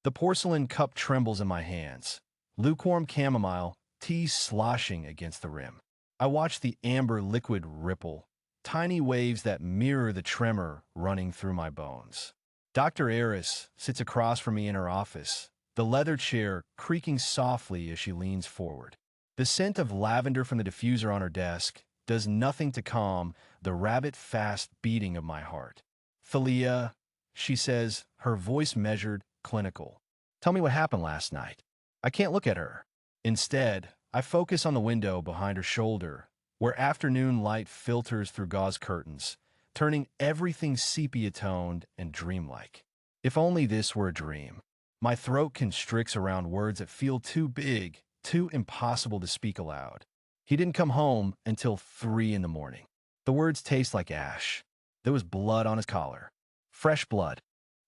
The porcelain cup trembles in my hands. Lukewarm chamomile, tea sloshing against the rim. I watch the amber liquid ripple, tiny waves that mirror the tremor running through my bones. Dr. Eris sits across from me in her office, the leather chair creaking softly as she leans forward. The scent of lavender from the diffuser on her desk does nothing to calm the rabbit-fast beating of my heart. "Thalía," she says, her voice measured, clinical. "Tell me what happened last night." I can't look at her. Instead, I focus on the window behind her shoulder, where afternoon light filters through gauze curtains, turning everything sepia-toned and dreamlike. If only this were a dream. My throat constricts around words that feel too big, too impossible to speak aloud. He didn't come home until 3 in the morning. The words taste like ash. There was blood on his collar. Fresh blood.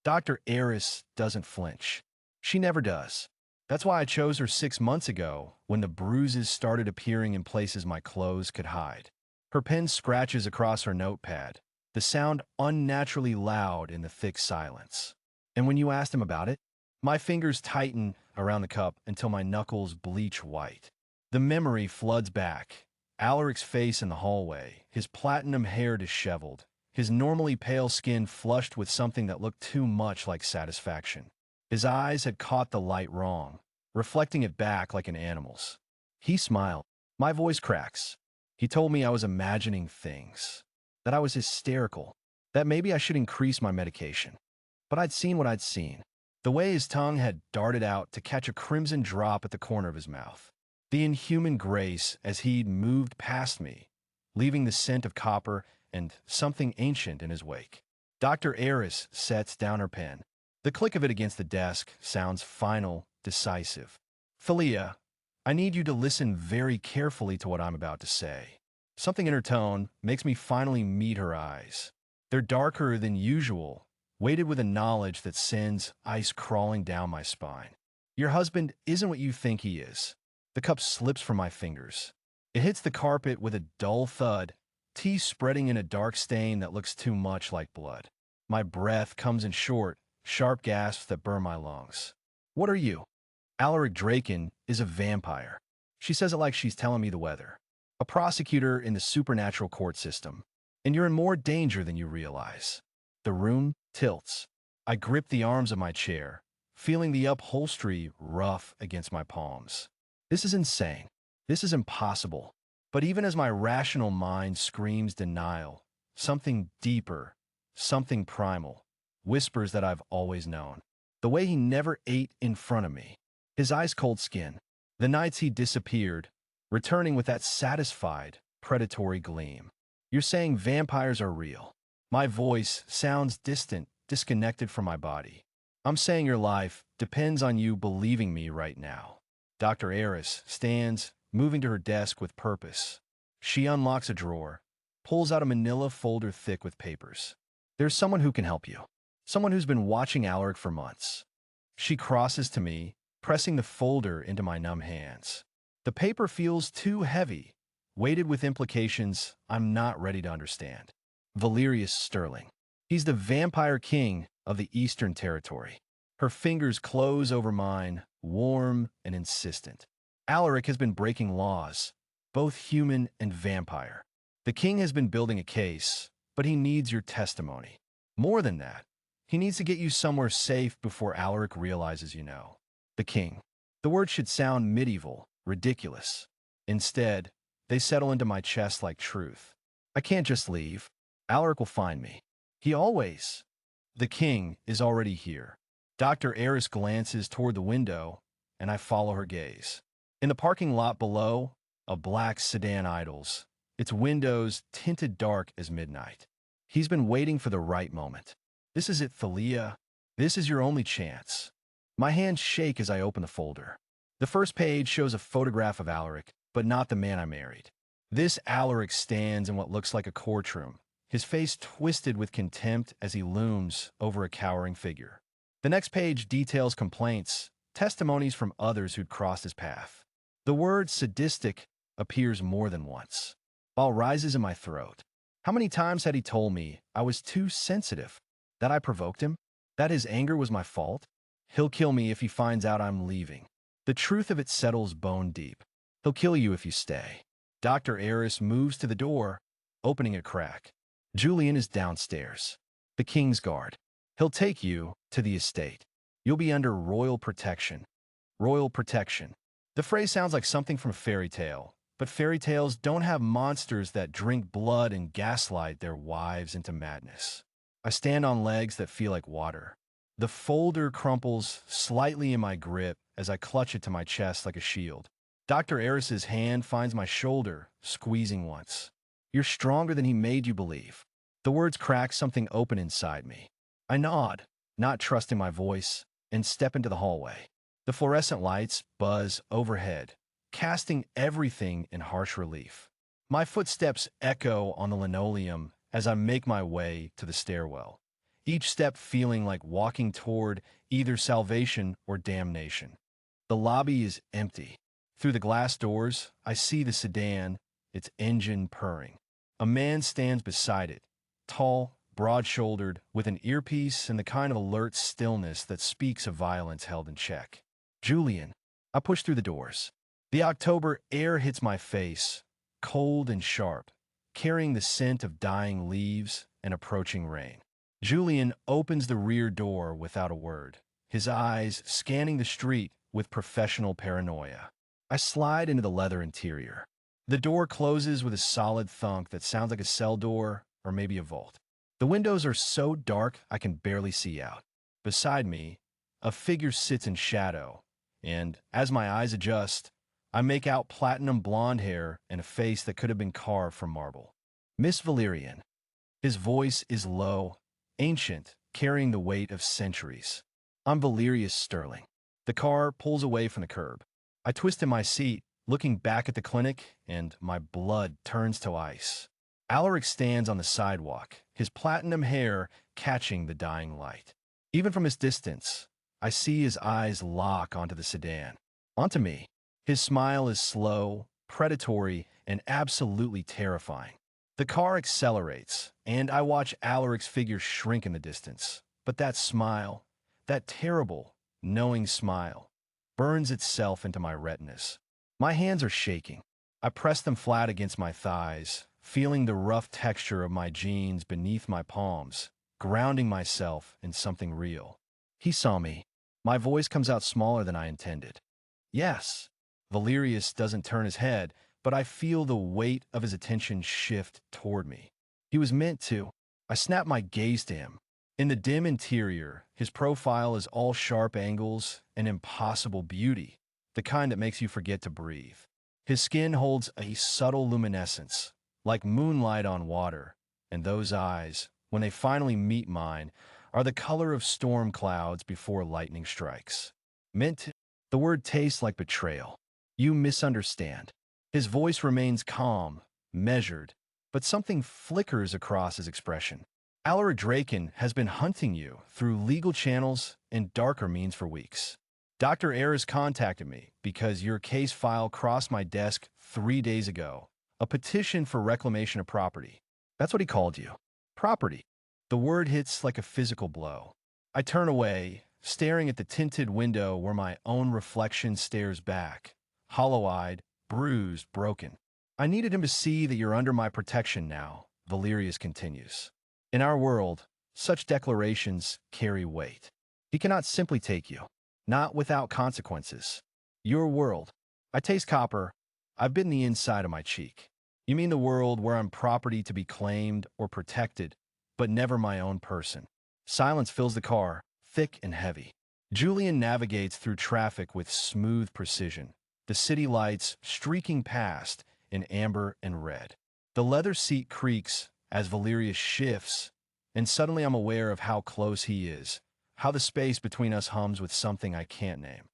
Dr. Eris doesn't flinch. She never does. That's why I chose her 6 months ago, when the bruises started appearing in places my clothes could hide. Her pen scratches across her notepad, the sound unnaturally loud in the thick silence. "And when you asked him about it?" My fingers tighten around the cup until my knuckles bleach white. The memory floods back. Alaric's face in the hallway, his platinum hair disheveled, his normally pale skin flushed with something that looked too much like satisfaction. His eyes had caught the light wrong, reflecting it back like an animal's. He smiled. My voice cracks. He told me I was imagining things, that I was hysterical, that maybe I should increase my medication. But I'd seen what I'd seen. The way his tongue had darted out to catch a crimson drop at the corner of his mouth. The inhuman grace as he'd moved past me, leaving the scent of copper and something ancient in his wake. Dr. Eris sets down her pen. The click of it against the desk sounds final, decisive. "Thalía, I need you to listen very carefully to what I'm about to say." Something in her tone makes me finally meet her eyes. They're darker than usual, weighted with a knowledge that sends ice crawling down my spine. "Your husband isn't what you think he is." The cup slips from my fingers. It hits the carpet with a dull thud, tea spreading in a dark stain that looks too much like blood. My breath comes in short, sharp gasps that burn my lungs. "What are you?" "Alaric Draken is a vampire." She says it like she's telling me the weather. "A prosecutor in the supernatural court system. And you're in more danger than you realize." The room tilts. I grip the arms of my chair, feeling the upholstery rough against my palms. This is insane. This is impossible. But even as my rational mind screams denial, something deeper, something primal, whispers that I've always known. The way he never ate in front of me. His ice-cold skin. The nights he disappeared, returning with that satisfied, predatory gleam. "You're saying vampires are real." My voice sounds distant, disconnected from my body. "I'm saying your life depends on you believing me right now." Dr. Eris stands, moving to her desk with purpose. She unlocks a drawer, pulls out a manila folder thick with papers. "There's someone who can help you. Someone who's been watching Alaric for months." She crosses to me, pressing the folder into my numb hands. The paper feels too heavy, weighted with implications I'm not ready to understand. Valerius Sterling. He's the vampire king of the Eastern Territory. Her fingers close over mine, warm and insistent. Alaric has been breaking laws, both human and vampire. The king has been building a case, but he needs your testimony. More than that, he needs to get you somewhere safe before Alaric realizes you know. The king. The word should sound medieval, ridiculous. Instead, they settle into my chest like truth. I can't just leave. Alaric will find me. He always. The king is already here. Dr. Eris glances toward the window, and I follow her gaze. In the parking lot below, a black sedan idles, its windows tinted dark as midnight. He's been waiting for the right moment. "This is it, Thalía. This is your only chance." My hands shake as I open the folder. The first page shows a photograph of Alaric, but not the man I married. This Alaric stands in what looks like a courtroom, his face twisted with contempt as he looms over a cowering figure. The next page details complaints, testimonies from others who'd crossed his path. The word sadistic appears more than once. Ball rises in my throat. How many times had he told me I was too sensitive, that I provoked him, that his anger was my fault? He'll kill me if he finds out I'm leaving. The truth of it settles bone deep. He'll kill you if you stay. Dr. Eris moves to the door, opening a crack. Julian is downstairs. The King's Guard. He'll take you to the estate. You'll be under royal protection. Royal protection. The phrase sounds like something from a fairy tale, but fairy tales don't have monsters that drink blood and gaslight their wives into madness. I stand on legs that feel like water. The folder crumples slightly in my grip as I clutch it to my chest like a shield. Dr. Eris's hand finds my shoulder, squeezing once. You're stronger than he made you believe. The words crack something open inside me. I nod, not trusting my voice, and step into the hallway. The fluorescent lights buzz overhead, casting everything in harsh relief. My footsteps echo on the linoleum as I make my way to the stairwell, each step feeling like walking toward either salvation or damnation. The lobby is empty. Through the glass doors, I see the sedan, its engine purring. A man stands beside it, tall, broad-shouldered, with an earpiece and the kind of alert stillness that speaks of violence held in check. Julian. I push through the doors. The October air hits my face, cold and sharp, carrying the scent of dying leaves and approaching rain. Julian opens the rear door without a word, his eyes scanning the street with professional paranoia. I slide into the leather interior. The door closes with a solid thunk that sounds like a cell door or maybe a vault. The windows are so dark I can barely see out. Beside me, a figure sits in shadow, and as my eyes adjust, I make out platinum blonde hair and a face that could have been carved from marble. Miss Valerian. His voice is low, ancient, carrying the weight of centuries. I'm Valerius Sterling. The car pulls away from the curb. I twist in my seat, looking back at the clinic, and my blood turns to ice. Alaric stands on the sidewalk, his platinum hair catching the dying light. Even from his distance, I see his eyes lock onto the sedan, onto me. His smile is slow, predatory, and absolutely terrifying. The car accelerates, and I watch Alaric's figure shrink in the distance. But that smile, that terrible, knowing smile, burns itself into my retinas. My hands are shaking. I press them flat against my thighs, feeling the rough texture of my jeans beneath my palms, grounding myself in something real. He saw me. My voice comes out smaller than I intended. Yes. Valerius doesn't turn his head, but I feel the weight of his attention shift toward me. He was meant to. I snap my gaze to him. In the dim interior, his profile is all sharp angles and impossible beauty, the kind that makes you forget to breathe. His skin holds a subtle luminescence, like moonlight on water, and those eyes, when they finally meet mine, are the color of storm clouds before lightning strikes. Meant. The word tastes like betrayal. You misunderstand. His voice remains calm, measured, but something flickers across his expression. Alaric Draken has been hunting you through legal channels and darker means for weeks. Dr. Eris contacted me because your case file crossed my desk 3 days ago. A petition for reclamation of property. That's what he called you. Property. The word hits like a physical blow. I turn away, staring at the tinted window where my own reflection stares back, hollow-eyed, bruised, broken. I needed him to see that you're under my protection now, Valerius continues. In our world, such declarations carry weight. He cannot simply take you, not without consequences. Your world. I taste copper. I've bitten the inside of my cheek. You mean the world where I'm property to be claimed or protected, but never my own person. Silence fills the car, thick and heavy. Julian navigates through traffic with smooth precision, the city lights streaking past in amber and red. The leather seat creaks as Valerius shifts, and suddenly I'm aware of how close he is, how the space between us hums with something I can't name.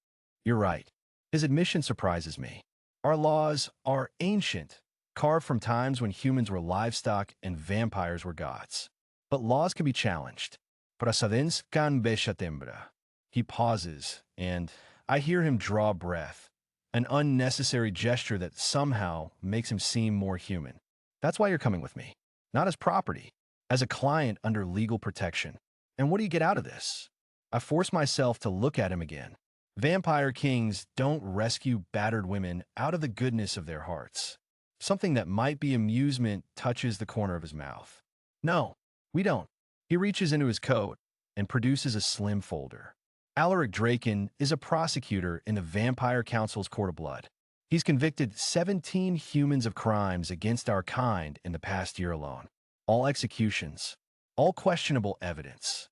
You're right. His admission surprises me. Our laws are ancient, carved from times when humans were livestock and vampires were gods. But laws can be challenged. Precedens can be tembra. He pauses, and I hear him draw breath, an unnecessary gesture that somehow makes him seem more human. That's why you're coming with me. Not as property, as a client under legal protection. And what do you get out of this? I force myself to look at him again. Vampire kings don't rescue battered women out of the goodness of their hearts. Something that might be amusement touches the corner of his mouth. No, we don't. He reaches into his coat and produces a slim folder. Alaric Draken is a prosecutor in the Vampire Council's Court of Blood. He's convicted 17 humans of crimes against our kind in the past year alone. All executions. All questionable evidence.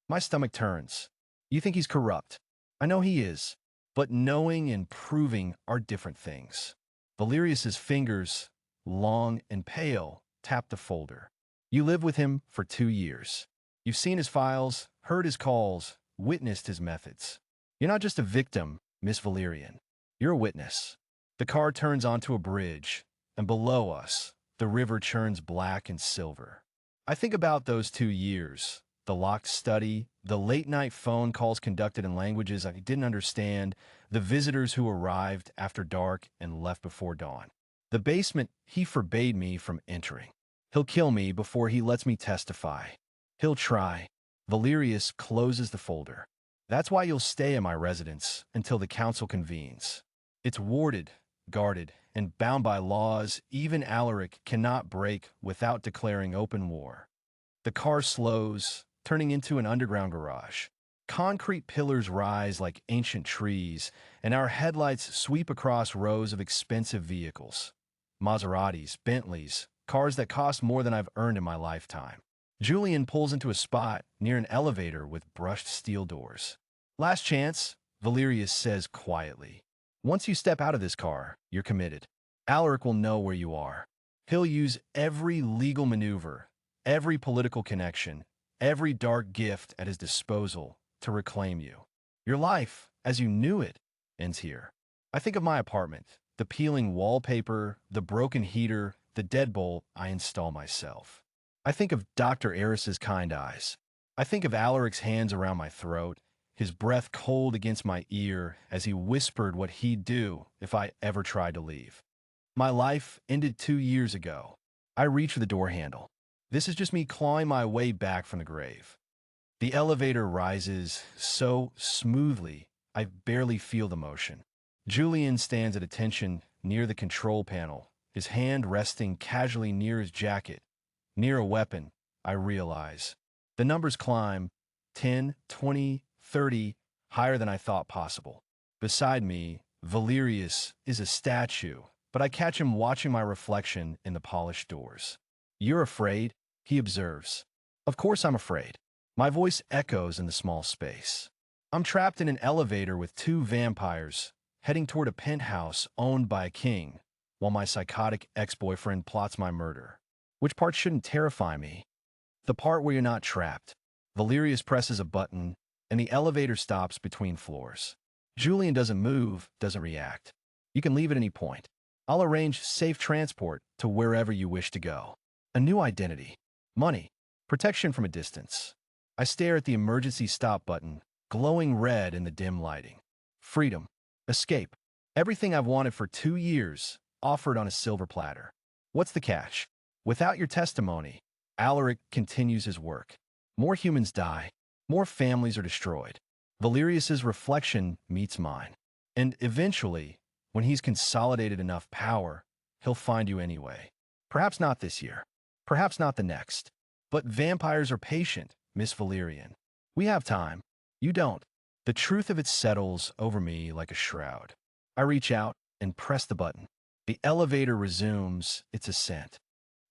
My stomach turns. You think he's corrupt? I know he is. But knowing and proving are different things. Valerius's fingers, long and pale, tap the folder. You live with him for 2 years. You've seen his files, heard his calls, witnessed his methods. You're not just a victim, Miss Valerian. You're a witness. The car turns onto a bridge, and below us, the river churns black and silver. I think about those 2 years, the locked study, the late-night phone calls conducted in languages I didn't understand, the visitors who arrived after dark and left before dawn. The basement he forbade me from entering. He'll kill me before he lets me testify. He'll try. Valerius closes the folder. That's why you'll stay in my residence until the council convenes. It's warded, guarded, and bound by laws even Alaric cannot break without declaring open war. The car slows, turning into an underground garage. Concrete pillars rise like ancient trees, and our headlights sweep across rows of expensive vehicles. Maseratis, Bentleys, cars that cost more than I've earned in my lifetime. Julian pulls into a spot near an elevator with brushed steel doors. Last chance, Valerius says quietly. Once you step out of this car, you're committed. Alaric will know where you are. He'll use every legal maneuver, every political connection, every dark gift at his disposal to reclaim you. Your life, as you knew it, ends here. I think of my apartment, the peeling wallpaper, the broken heater, the deadbolt I install myself. I think of Dr. Eris's kind eyes. I think of Alaric's hands around my throat, his breath cold against my ear as he whispered what he'd do if I ever tried to leave. My life ended 2 years ago. I reach for the door handle. This is just me clawing my way back from the grave. The elevator rises so smoothly, I barely feel the motion. Julian stands at attention near the control panel, his hand resting casually near his jacket. Near a weapon, I realize. The numbers climb, 10, 20, 30, higher than I thought possible. Beside me, Valerius is a statue, but I catch him watching my reflection in the polished doors. You're afraid? He observes. Of course I'm afraid. My voice echoes in the small space. I'm trapped in an elevator with 2 vampires, heading toward a penthouse owned by a king, while my psychotic ex-boyfriend plots my murder. Which part shouldn't terrify me? The part where you're not trapped. Valerius presses a button, and the elevator stops between floors. Julian doesn't move, doesn't react. You can leave at any point. I'll arrange safe transport to wherever you wish to go. A new identity. Money. Protection from a distance. I stare at the emergency stop button, glowing red in the dim lighting. Freedom. Escape. Everything I've wanted for 2 years, offered on a silver platter. What's the catch? Without your testimony, Alaric continues his work. More humans die. More families are destroyed. Valerius's reflection meets mine. And eventually, when he's consolidated enough power, he'll find you anyway. Perhaps not this year. Perhaps not the next. But vampires are patient, Miss Valerian. We have time. You don't. The truth of it settles over me like a shroud. I reach out and press the button. The elevator resumes its ascent.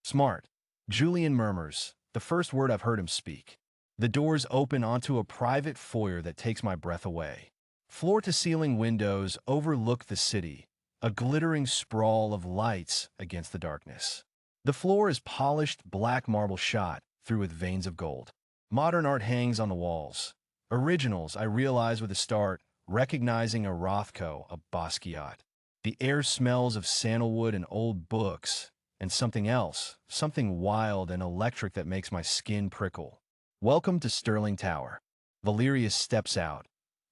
Smart. Julian murmurs, the first word I've heard him speak. The doors open onto a private foyer that takes my breath away. Floor-to-ceiling windows overlook the city, a glittering sprawl of lights against the darkness. The floor is polished black marble shot through with veins of gold. Modern art hangs on the walls. Originals, I realize with a start, recognizing a Rothko, a Basquiat. The air smells of sandalwood and old books, and something else, something wild and electric that makes my skin prickle. Welcome to Sterling Tower. Valerius steps out,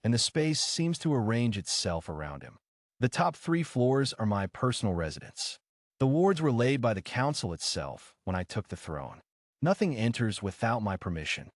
and the space seems to arrange itself around him. The top 3 floors are my personal residence. The wards were laid by the council itself when I took the throne. Nothing enters without my permission.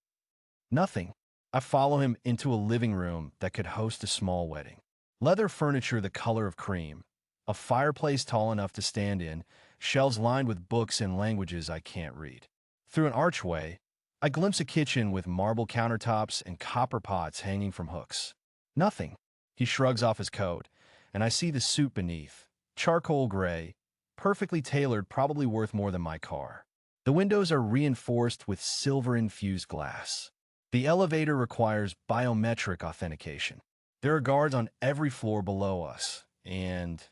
Nothing. I follow him into a living room that could host a small wedding. Leather furniture the color of cream, a fireplace tall enough to stand in, shelves lined with books in languages I can't read. Through an archway, I glimpse a kitchen with marble countertops and copper pots hanging from hooks. Nothing. He shrugs off his coat, and I see the suit beneath, charcoal gray, perfectly tailored, probably worth more than my car. The windows are reinforced with silver-infused glass. The elevator requires biometric authentication. There are guards on every floor below us, and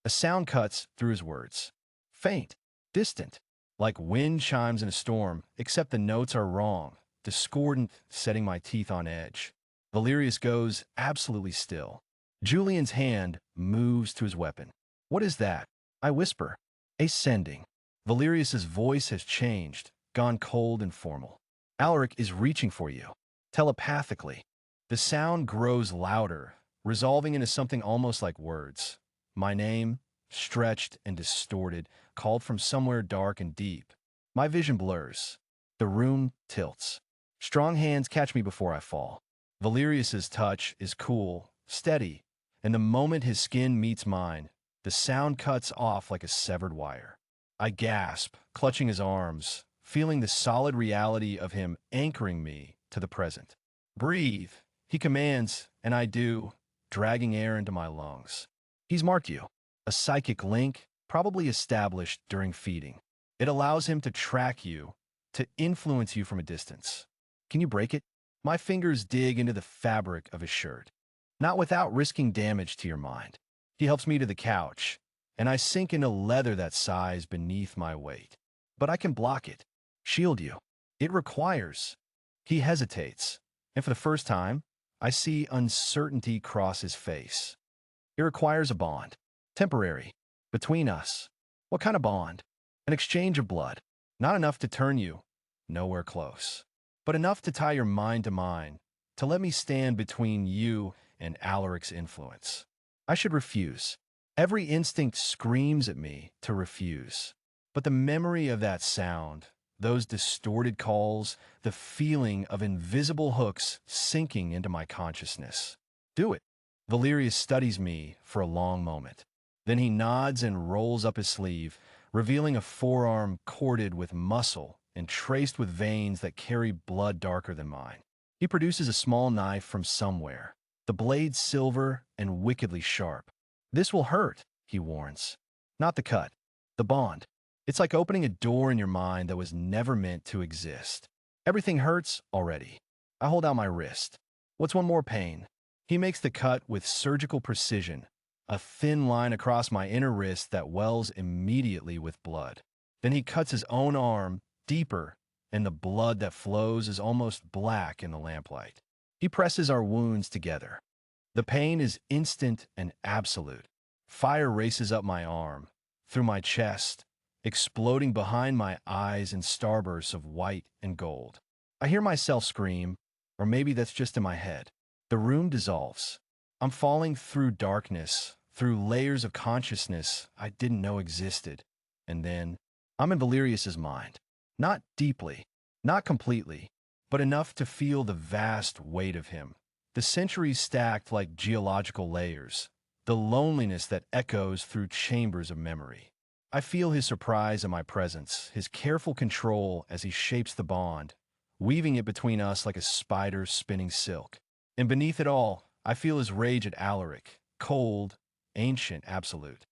a sound cuts through his words. Faint, distant, like wind chimes in a storm, except the notes are wrong, discordant, setting my teeth on edge. Valerius goes absolutely still. Julian's hand moves to his weapon. What is that? I whisper. A sending. Valerius's voice has changed, gone cold and formal. Alaric is reaching for you. Telepathically. The sound grows louder, resolving into something almost like words. My name, stretched and distorted, called from somewhere dark and deep. My vision blurs. The room tilts. Strong hands catch me before I fall. Valerius's touch is cool, steady, and the moment his skin meets mine, the sound cuts off like a severed wire. I gasp, clutching his arms, feeling the solid reality of him anchoring me to the present. Breathe, he commands, and I do, dragging air into my lungs. He's marked you. A psychic link, probably established during feeding. It allows him to track you, to influence you from a distance. Can you break it? My fingers dig into the fabric of his shirt. Not without risking damage to your mind. He helps me to the couch, and I sink into leather that sighs beneath my weight. But I can block it, shield you. It requires. He hesitates, and for the first time, I see uncertainty cross his face. It requires a bond. Temporary. Between us. What kind of bond? An exchange of blood. Not enough to turn you. Nowhere close. But enough to tie your mind to mine, to let me stand between you and Alaric's influence. I should refuse. Every instinct screams at me to refuse. But the memory of that sound, those distorted calls, the feeling of invisible hooks sinking into my consciousness. Do it. Valerius studies me for a long moment. Then he nods and rolls up his sleeve, revealing a forearm corded with muscle and traced with veins that carry blood darker than mine. He produces a small knife from somewhere, the blade silver and wickedly sharp. This will hurt, he warns. Not the cut, the bond. It's like opening a door in your mind that was never meant to exist. Everything hurts already. I hold out my wrist. What's one more pain? He makes the cut with surgical precision, a thin line across my inner wrist that wells immediately with blood. Then he cuts his own arm, deeper, and the blood that flows is almost black in the lamplight. He presses our wounds together. The pain is instant and absolute. Fire races up my arm, through my chest, exploding behind my eyes in starbursts of white and gold. I hear myself scream, or maybe that's just in my head. The room dissolves. I'm falling through darkness, through layers of consciousness I didn't know existed. And then, I'm in Valerius's mind. Not deeply, not completely, but enough to feel the vast weight of him. The centuries stacked like geological layers. The loneliness that echoes through chambers of memory. I feel his surprise at my presence, his careful control as he shapes the bond, weaving it between us like a spider spinning silk. And beneath it all, I feel his rage at Alaric, cold, ancient, absolute.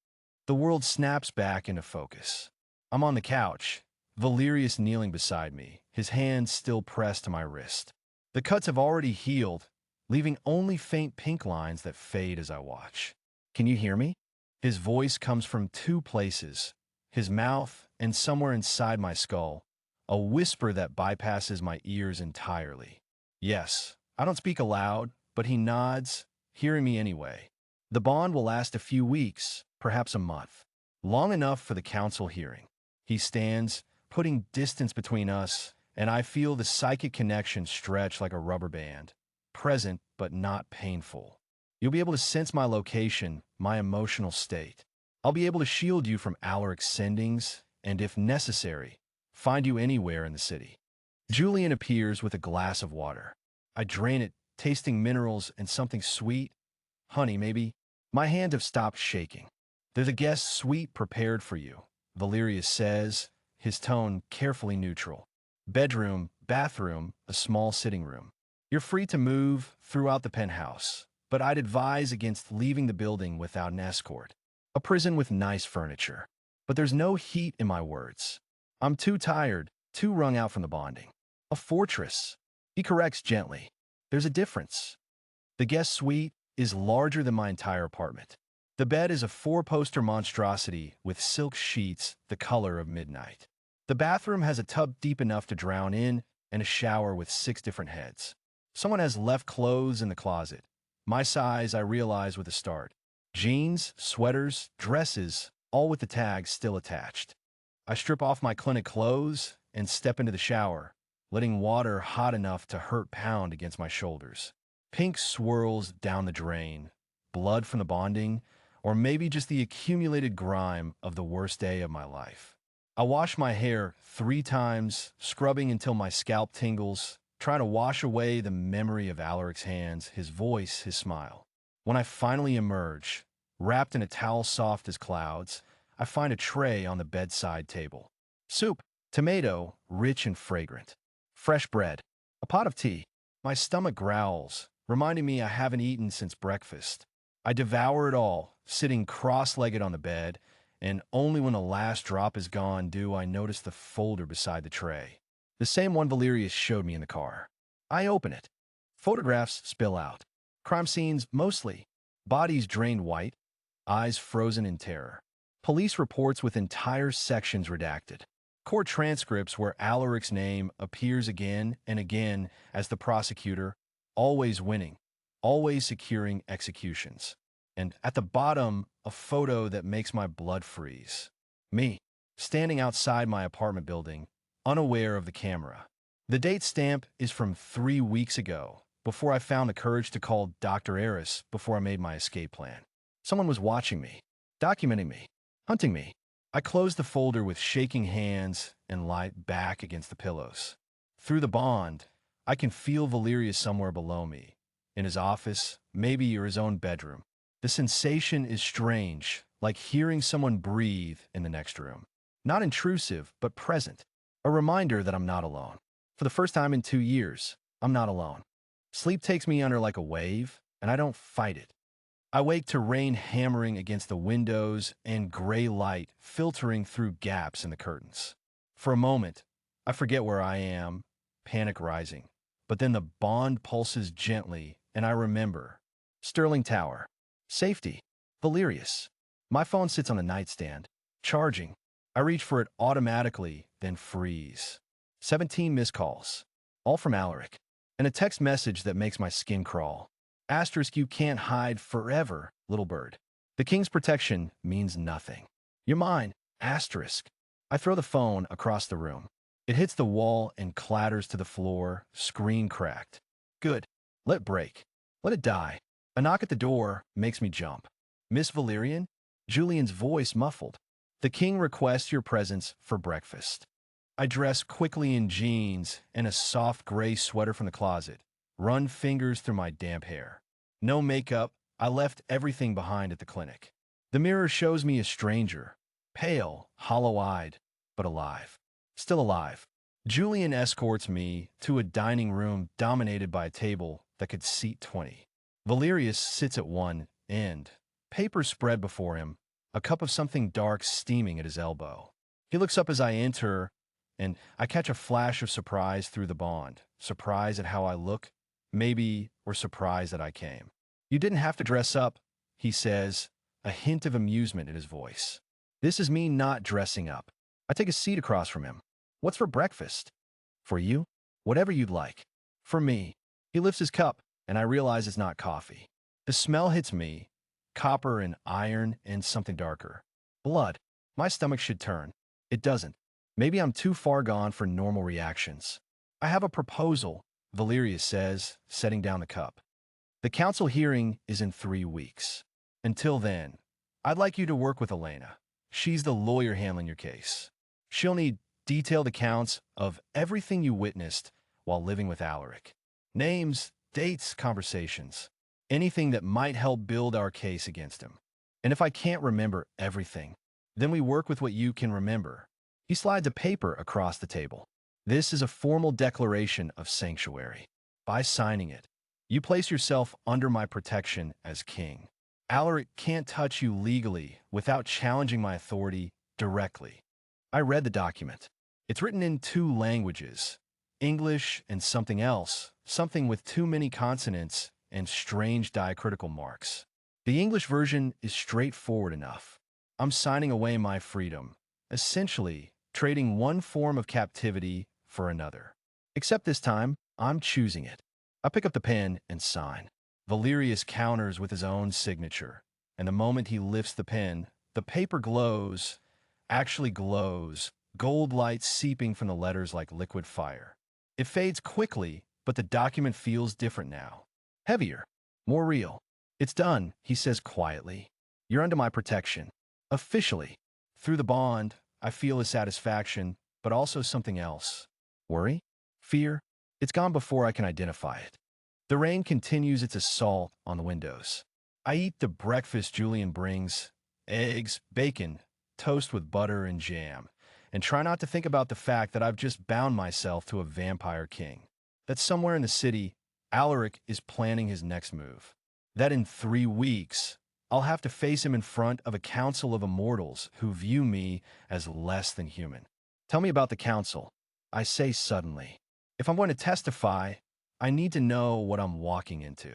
The world snaps back into focus. I'm on the couch, Valerius kneeling beside me, his hand still pressed to my wrist. The cuts have already healed, leaving only faint pink lines that fade as I watch. Can you hear me? His voice comes from two places, his mouth and somewhere inside my skull, a whisper that bypasses my ears entirely. Yes, I don't speak aloud, but he nods, hearing me anyway. The bond will last a few weeks, perhaps a month, long enough for the council hearing. He stands, putting distance between us, and I feel the psychic connection stretch like a rubber band, present but not painful. You'll be able to sense my location, my emotional state. I'll be able to shield you from Alaric's sendings, and if necessary, find you anywhere in the city. Julian appears with a glass of water. I drain it, tasting minerals and something sweet. Honey, maybe. My hands have stopped shaking. There's a guest suite prepared for you, Valerius says, his tone carefully neutral. Bedroom, bathroom, a small sitting room. You're free to move throughout the penthouse, but I'd advise against leaving the building without an escort. A prison with nice furniture. But there's no heat in my words. I'm too tired, too wrung out from the bonding. A fortress. He corrects gently. There's a difference. The guest suite is larger than my entire apartment. The bed is a four-poster monstrosity with silk sheets the color of midnight. The bathroom has a tub deep enough to drown in and a shower with 6 different heads. Someone has left clothes in the closet. My size, I realize with a start. Jeans, sweaters, dresses, all with the tags still attached. I strip off my clinic clothes and step into the shower, letting water hot enough to hurt pound against my shoulders. Pink swirls down the drain, blood from the bonding, or maybe just the accumulated grime of the worst day of my life. I wash my hair 3 times, scrubbing until my scalp tingles, trying to wash away the memory of Alaric's hands, his voice, his smile. When I finally emerge, wrapped in a towel soft as clouds, I find a tray on the bedside table. Soup, tomato, rich and fragrant. Fresh bread, a pot of tea. My stomach growls, reminding me I haven't eaten since breakfast. I devour it all, sitting cross-legged on the bed, and only when the last drop is gone do I notice the folder beside the tray. The same one Valerius showed me in the car. I open it. Photographs spill out. Crime scenes, mostly. Bodies drained white, eyes frozen in terror. Police reports with entire sections redacted. Court transcripts where Alaric's name appears again and again as the prosecutor, always winning, always securing executions. And at the bottom, a photo that makes my blood freeze. Me, standing outside my apartment building, unaware of the camera. The date stamp is from 3 weeks ago, before I found the courage to call Dr. Eris before I made my escape plan. Someone was watching me, documenting me, hunting me. I closed the folder with shaking hands and lie back against the pillows. Through the bond, I can feel Valerius somewhere below me, in his office, maybe or his own bedroom. The sensation is strange, like hearing someone breathe in the next room. Not intrusive, but present. A reminder that I'm not alone. For the first time in 2 years, I'm not alone. Sleep takes me under like a wave, and I don't fight it. I wake to rain hammering against the windows and gray light filtering through gaps in the curtains. For a moment, I forget where I am, panic rising. But then the bond pulses gently, and I remember. Sterling Tower. Safety. Valerius. My phone sits on a nightstand, charging. I reach for it automatically, then freeze. 17 missed calls. All from Alaric. And a text message that makes my skin crawl. Asterisk, you can't hide forever, little bird. The king's protection means nothing. You're mine. Asterisk. I throw the phone across the room. It hits the wall and clatters to the floor, screen cracked. Good. Let it break. Let it die. A knock at the door makes me jump. Miss Valerian? Julian's voice muffled. The king requests your presence for breakfast. I dress quickly in jeans and a soft gray sweater from the closet, run fingers through my damp hair. No makeup. I left everything behind at the clinic. The mirror shows me a stranger, pale, hollow-eyed, but alive. Still alive. Julian escorts me to a dining room dominated by a table that could seat 20. Valerius sits at one end, papers spread before him, a cup of something dark steaming at his elbow. He looks up as I enter, and I catch a flash of surprise through the bond. Surprise at how I look, maybe, or surprise that I came. You didn't have to dress up, he says, a hint of amusement in his voice. This is me not dressing up. I take a seat across from him. What's for breakfast? For you? Whatever you'd like. For me. He lifts his cup, and I realize it's not coffee. The smell hits me, copper and iron and something darker. Blood. My stomach should turn. It doesn't. Maybe I'm too far gone for normal reactions. I have a proposal, Valerius says, setting down the cup. The council hearing is in 3 weeks. Until then, I'd like you to work with Elena. She's the lawyer handling your case. She'll need detailed accounts of everything you witnessed while living with Alaric. Names, dates, conversations. Anything that might help build our case against him. And if I can't remember everything, then we work with what you can remember. He slides a paper across the table. This is a formal declaration of sanctuary. By signing it, you place yourself under my protection as king. Alaric can't touch you legally without challenging my authority directly. I read the document. It's written in two languages, English and something else, something with too many consonants and strange diacritical marks. The English version is straightforward enough. I'm signing away my freedom, essentially trading one form of captivity for another. Except this time, I'm choosing it. I pick up the pen and sign. Valerius counters with his own signature, and the moment he lifts the pen, the paper glows, actually glows, gold light seeping from the letters like liquid fire. It fades quickly, but the document feels different now. Heavier, more real. It's done, he says quietly. You're under my protection. Officially. Through the bond, I feel his satisfaction, but also something else. Worry? Fear? It's gone before I can identify it. The rain continues its assault on the windows. I eat the breakfast Julian brings, eggs, bacon, toast with butter and jam, and try not to think about the fact that I've just bound myself to a vampire king. That somewhere in the city, Alaric is planning his next move. That in 3 weeks, I'll have to face him in front of a council of immortals who view me as less than human. Tell me about the council, I say suddenly. If I'm going to testify, I need to know what I'm walking into.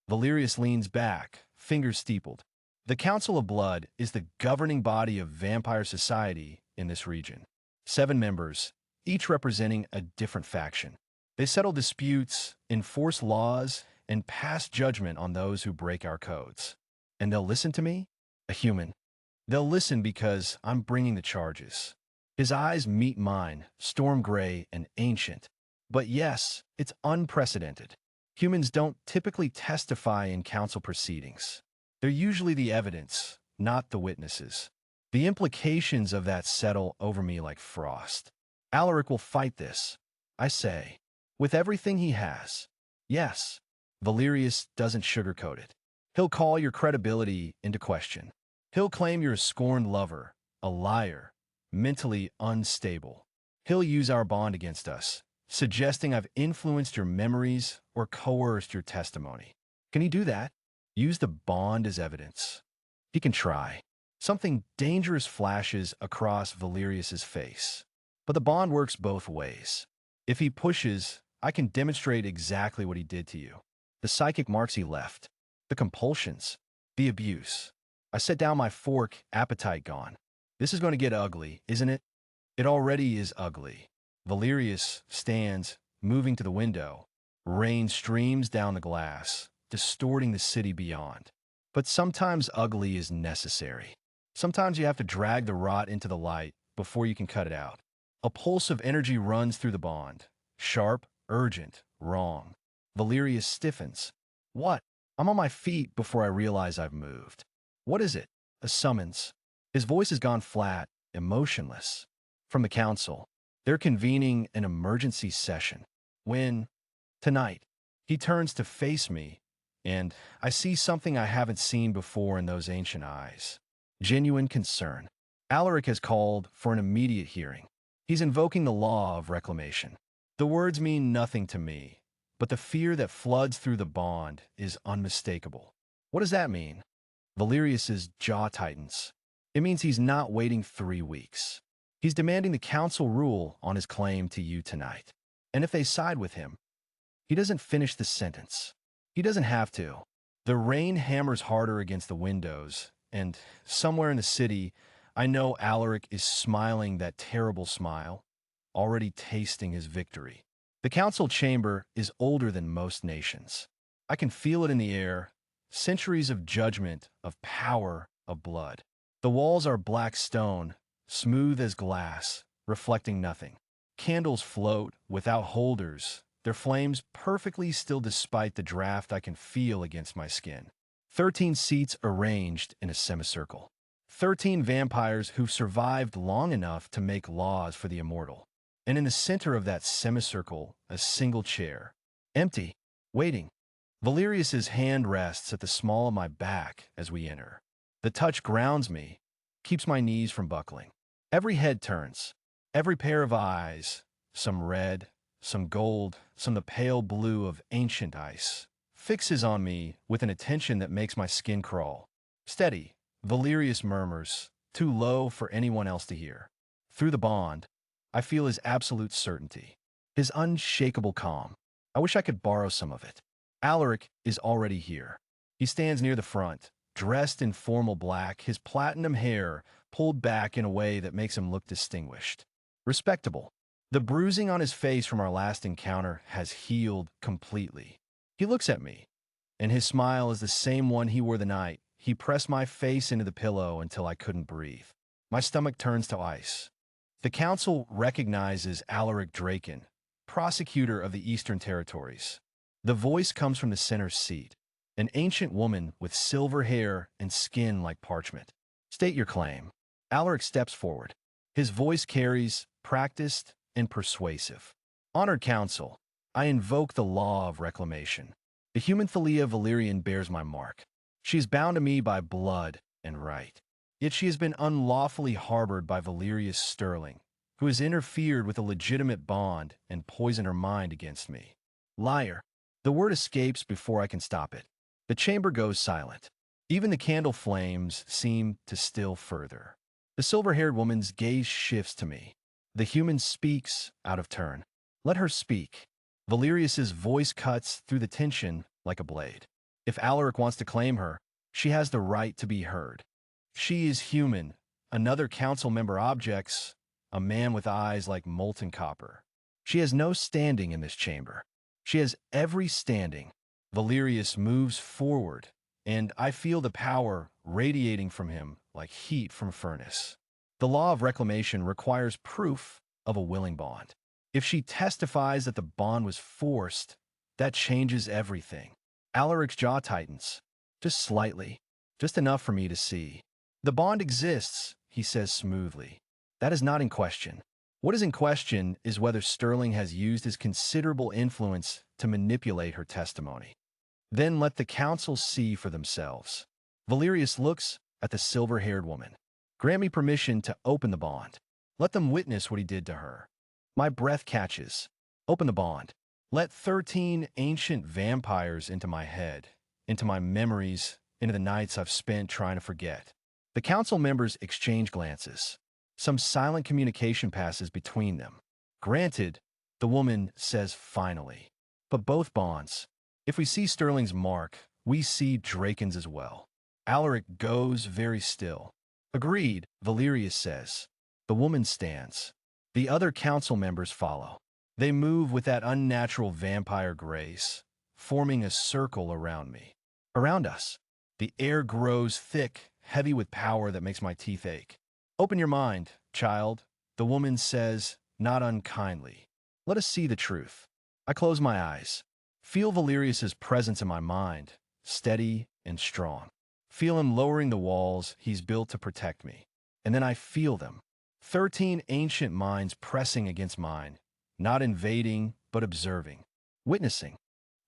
Valerius leans back, fingers steepled. The Council of Blood is the governing body of vampire society in this region. 7 members, each representing a different faction. They settle disputes, enforce laws, and pass judgment on those who break our codes. And they'll listen to me? A human. They'll listen because I'm bringing the charges. His eyes meet mine, storm gray and ancient. But yes, it's unprecedented. Humans don't typically testify in council proceedings. They're usually the evidence, not the witnesses. The implications of that settle over me like frost. Alaric will fight this, I say, with everything he has. Yes, Valerius doesn't sugarcoat it. He'll call your credibility into question. He'll claim you're a scorned lover, a liar, mentally unstable. He'll use our bond against us, suggesting I've influenced your memories or coerced your testimony. Can he do that? Use the bond as evidence. He can try. Something dangerous flashes across Valerius's face. But the bond works both ways. If he pushes, I can demonstrate exactly what he did to you. The psychic marks he left. The compulsions. The abuse. I set down my fork, appetite gone. This is going to get ugly, isn't it? It already is ugly. Valerius stands, moving to the window. Rain streams down the glass, distorting the city beyond. But sometimes ugly is necessary. Sometimes you have to drag the rot into the light before you can cut it out. A pulse of energy runs through the bond. Sharp, urgent, wrong. Valerius stiffens. What? I'm on my feet before I realize I've moved. What is it? A summons. His voice has gone flat, emotionless. From the council. They're convening an emergency session. When? Tonight. He turns to face me, and I see something I haven't seen before in those ancient eyes. Genuine concern. Alaric has called for an immediate hearing. He's invoking the law of reclamation. The words mean nothing to me, but the fear that floods through the bond is unmistakable. What does that mean? Valerius's jaw tightens. It means he's not waiting 3 weeks. He's demanding the council rule on his claim to you tonight. And if they side with him, he doesn't finish the sentence. He doesn't have to. The rain hammers harder against the windows, and somewhere in the city, I know Alaric is smiling that terrible smile, already tasting his victory. The council chamber is older than most nations. I can feel it in the air, centuries of judgment, of power, of blood. The walls are black stone, smooth as glass, reflecting nothing. Candles float without holders, their flames perfectly still despite the draft I can feel against my skin. 13 seats arranged in a semicircle. 13 vampires who've survived long enough to make laws for the immortal. And in the center of that semicircle, a single chair. Empty. waiting. Valerius's hand rests at the small of my back as we enter. The touch grounds me, keeps my knees from buckling. Every head turns, every pair of eyes, some red, some gold, some the pale blue of ancient ice, fixes on me with an attention that makes my skin crawl. Steady, Valerius murmurs, too low for anyone else to hear. Through the bond, I feel his absolute certainty, his unshakable calm. I wish I could borrow some of it. Alaric is already here. He stands near the front, dressed in formal black, his platinum hair pulled back in a way that makes him look distinguished. Respectable. The bruising on his face from our last encounter has healed completely. He looks at me, and his smile is the same one he wore the night. He pressed my face into the pillow until I couldn't breathe. My stomach turns to ice. The council recognizes Alaric Draken, prosecutor of the Eastern Territories. The voice comes from the center seat, an ancient woman with silver hair and skin like parchment. State your claim. Alaric steps forward. His voice carries, practiced, and persuasive. Honored council, I invoke the law of reclamation. The human Thalía Valerian bears my mark. She is bound to me by blood and right. Yet she has been unlawfully harbored by Valerius Sterling, who has interfered with a legitimate bond and poisoned her mind against me. Liar. The word escapes before I can stop it. The chamber goes silent. Even the candle flames seem to still further. The silver-haired woman's gaze shifts to me. The human speaks out of turn. Let her speak. Valerius's voice cuts through the tension like a blade. If Alaric wants to claim her, she has the right to be heard. She is human. Another council member objects, a man with eyes like molten copper. She has no standing in this chamber. She has every standing. Valerius moves forward, and I feel the power radiating from him like heat from a furnace. The law of reclamation requires proof of a willing bond. If she testifies that the bond was forced, that changes everything. Alaric's jaw tightens, just slightly, just enough for me to see. The bond exists, he says smoothly. That is not in question. What is in question is whether Sterling has used his considerable influence to manipulate her testimony. Then let the council see for themselves. Valerius looks at the silver-haired woman. Grant me permission to open the bond. Let them witness what he did to her. My breath catches. Open the bond. Let 13 ancient vampires into my head, into my memories, into the nights I've spent trying to forget. The council members exchange glances. Some silent communication passes between them. Granted, the woman says finally. But both bonds. If we see Sterling's mark, we see Draken's as well. Alaric goes very still. Agreed, Valerius says. The woman stands. The other council members follow. They move with that unnatural vampire grace, forming a circle around me. Around us. The air grows thick, heavy with power that makes my teeth ache. Open your mind, child, the woman says, not unkindly. Let us see the truth. I close my eyes. Feel Valerius's presence in my mind, steady and strong. Feel him lowering the walls he's built to protect me. And then I feel them. 13 ancient minds pressing against mine, not invading, but observing, witnessing.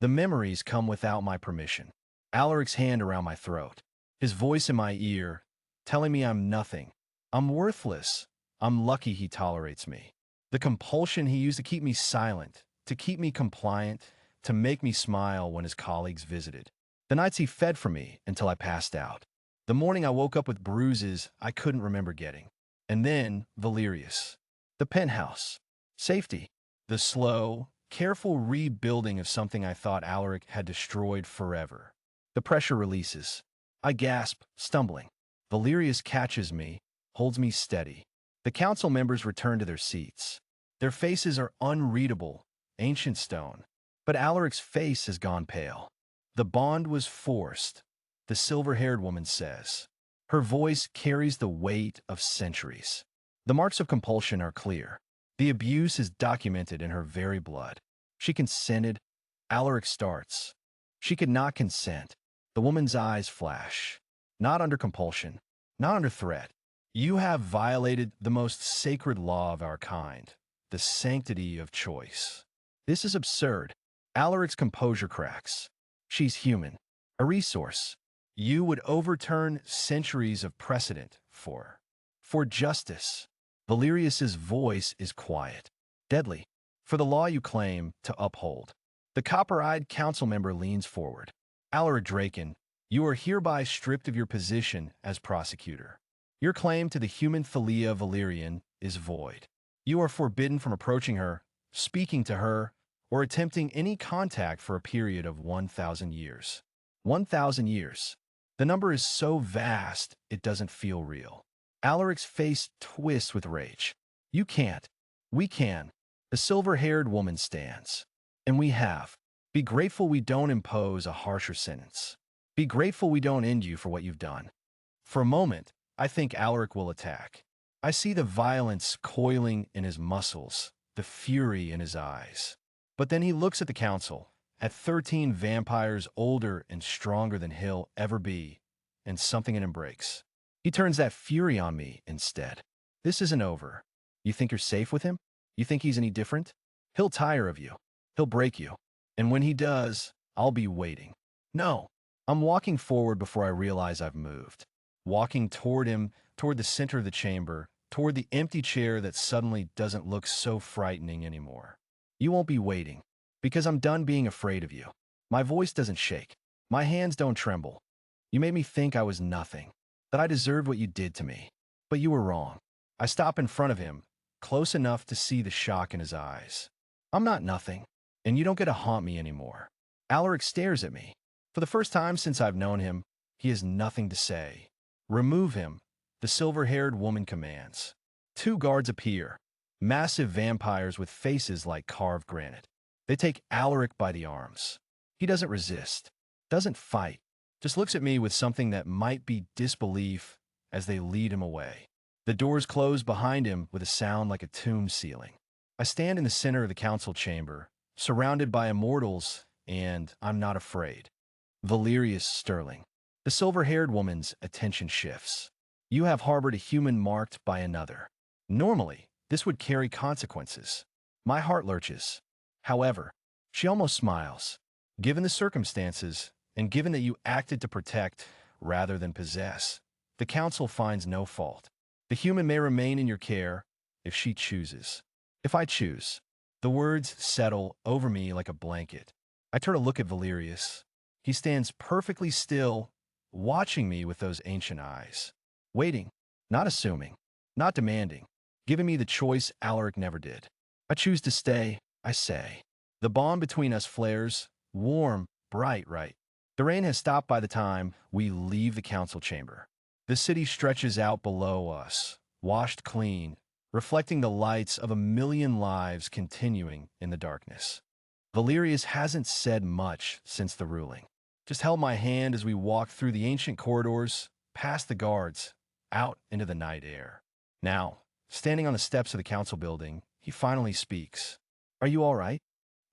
The memories come without my permission. Alaric's hand around my throat, his voice in my ear, telling me I'm nothing. I'm worthless. I'm lucky he tolerates me. The compulsion he used to keep me silent, to keep me compliant, to make me smile when his colleagues visited. The nights he fed for me until I passed out. The morning I woke up with bruises I couldn't remember getting. And then Valerius. The penthouse. Safety. The slow, careful rebuilding of something I thought Alaric had destroyed forever. The pressure releases. I gasp, stumbling. Valerius catches me, holds me steady. The council members return to their seats. Their faces are unreadable, ancient stone. But Alaric's face has gone pale. The bond was forced, the silver-haired woman says. Her voice carries the weight of centuries. The marks of compulsion are clear. The abuse is documented in her very blood. She consented. Alaric starts. She could not consent. The woman's eyes flash. Not under compulsion, not under threat. You have violated the most sacred law of our kind, the sanctity of choice. This is absurd. Alaric's composure cracks. She's human. A resource. You would overturn centuries of precedent for justice. Valerius's voice is quiet, deadly, for the law you claim to uphold. The copper-eyed council member leans forward. Alaric Draken, you are hereby stripped of your position as prosecutor. Your claim to the human Thalía Valerian is void. You are forbidden from approaching her, speaking to her, or attempting any contact for a period of 1,000 years. 1,000 years. The number is so vast, it doesn't feel real. Alaric's face twists with rage. You can't. We can. The silver-haired woman stands. And we have. Be grateful we don't impose a harsher sentence. Be grateful we don't end you for what you've done. For a moment, I think Alaric will attack. I see the violence coiling in his muscles, the fury in his eyes. But then he looks at the council, at 13 vampires older and stronger than he'll ever be, and something in him breaks. He turns that fury on me instead. This isn't over. You think you're safe with him? You think he's any different? He'll tire of you. He'll break you. And when he does, I'll be waiting. No. I'm walking forward before I realize I've moved. Walking toward him, toward the center of the chamber, toward the empty chair that suddenly doesn't look so frightening anymore. You won't be waiting, because I'm done being afraid of you. My voice doesn't shake. My hands don't tremble. You made me think I was nothing, that I deserved what you did to me. But you were wrong. I stop in front of him, close enough to see the shock in his eyes. I'm not nothing, and you don't get to haunt me anymore. Alaric stares at me. For the first time since I've known him, he has nothing to say. Remove him, the silver-haired woman commands. 2 guards appear, massive vampires with faces like carved granite. They take Alaric by the arms. He doesn't resist, doesn't fight, just looks at me with something that might be disbelief as they lead him away. The doors close behind him with a sound like a tomb ceiling. I stand in the center of the council chamber, surrounded by immortals, and I'm not afraid. Valerius Sterling. The silver-haired woman's attention shifts. You have harbored a human marked by another. Normally, this would carry consequences. My heart lurches. However, she almost smiles. Given the circumstances, and given that you acted to protect rather than possess, the council finds no fault. The human may remain in your care if she chooses. If I choose. The words settle over me like a blanket. I turn to look at Valerius. He stands perfectly still, watching me with those ancient eyes. Waiting, not assuming, not demanding, giving me the choice Alaric never did. I choose to stay, I say. The bond between us flares, warm, bright, right? The rain has stopped by the time we leave the council chamber. The city stretches out below us, washed clean, reflecting the lights of a million lives continuing in the darkness. Valerius hasn't said much since the ruling. Just held my hand as we walked through the ancient corridors, past the guards, out into the night air. Now, standing on the steps of the council building, he finally speaks. Are you all right?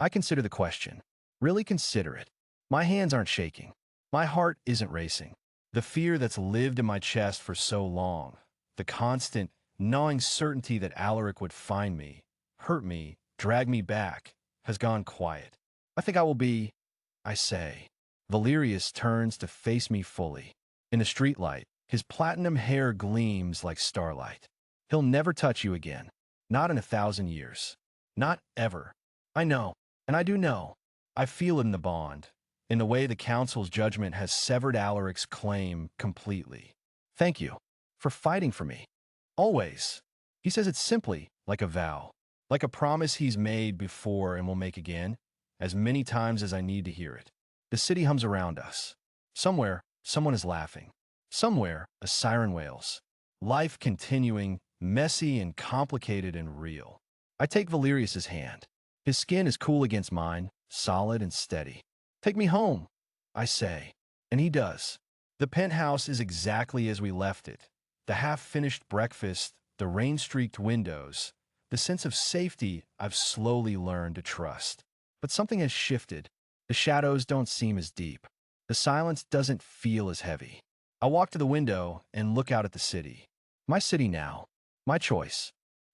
I consider the question. Really consider it. My hands aren't shaking. My heart isn't racing. The fear that's lived in my chest for so long, the constant, gnawing certainty that Alaric would find me, hurt me, drag me back, has gone quiet. I think I will be, I say. Valerius turns to face me fully. In the streetlight, his platinum hair gleams like starlight. He'll never touch you again. Not in 1,000 years. Not ever. I know, and I do know. I feel it in the bond, in the way the council's judgment has severed Alaric's claim completely. Thank you for fighting for me. Always. He says it simply, like a vow, like a promise he's made before and will make again, as many times as I need to hear it. The city hums around us. Somewhere, someone is laughing. Somewhere, a siren wails. Life continuing, messy and complicated and real. I take Valerius's hand. His skin is cool against mine, solid and steady. Take me home, I say, and he does. The penthouse is exactly as we left it. The half-finished breakfast, the rain-streaked windows, the sense of safety I've slowly learned to trust. But something has shifted. The shadows don't seem as deep. The silence doesn't feel as heavy. I walk to the window and look out at the city. My city now. My choice.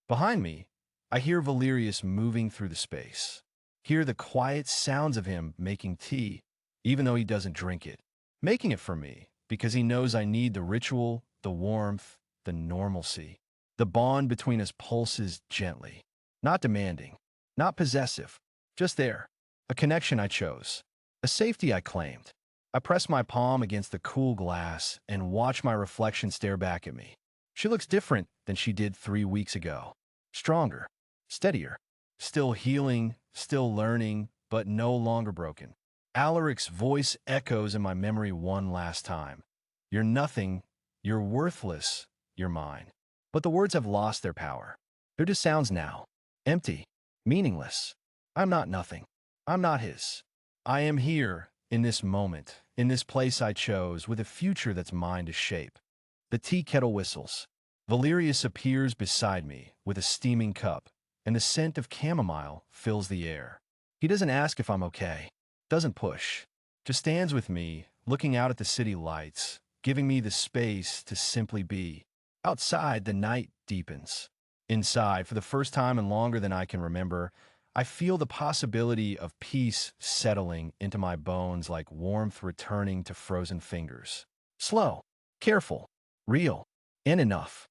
Behind me, I hear Valerius moving through the space. Hear the quiet sounds of him making tea, even though he doesn't drink it. Making it for me, because he knows I need the ritual, the warmth, the normalcy. The bond between us pulses gently. Not demanding, not possessive, just there. A connection I chose. A safety I claimed. I press my palm against the cool glass and watch my reflection stare back at me. She looks different than she did 3 weeks ago. Stronger, steadier, still healing, still learning, but no longer broken. Alaric's voice echoes in my memory one last time. You're nothing, you're worthless, you're mine. But the words have lost their power. They're just sounds now. Empty, meaningless. I'm not nothing. I'm not his. I am here, in this moment, in this place I chose, with a future that's mine to shape. The tea kettle whistles. Valerius appears beside me with a steaming cup, and the scent of chamomile fills the air. He doesn't ask if I'm okay, doesn't push, just stands with me, looking out at the city lights, giving me the space to simply be. Outside, the night deepens. Inside, for the first time and longer than I can remember, I feel the possibility of peace settling into my bones like warmth returning to frozen fingers. Slow, careful, real, and enough.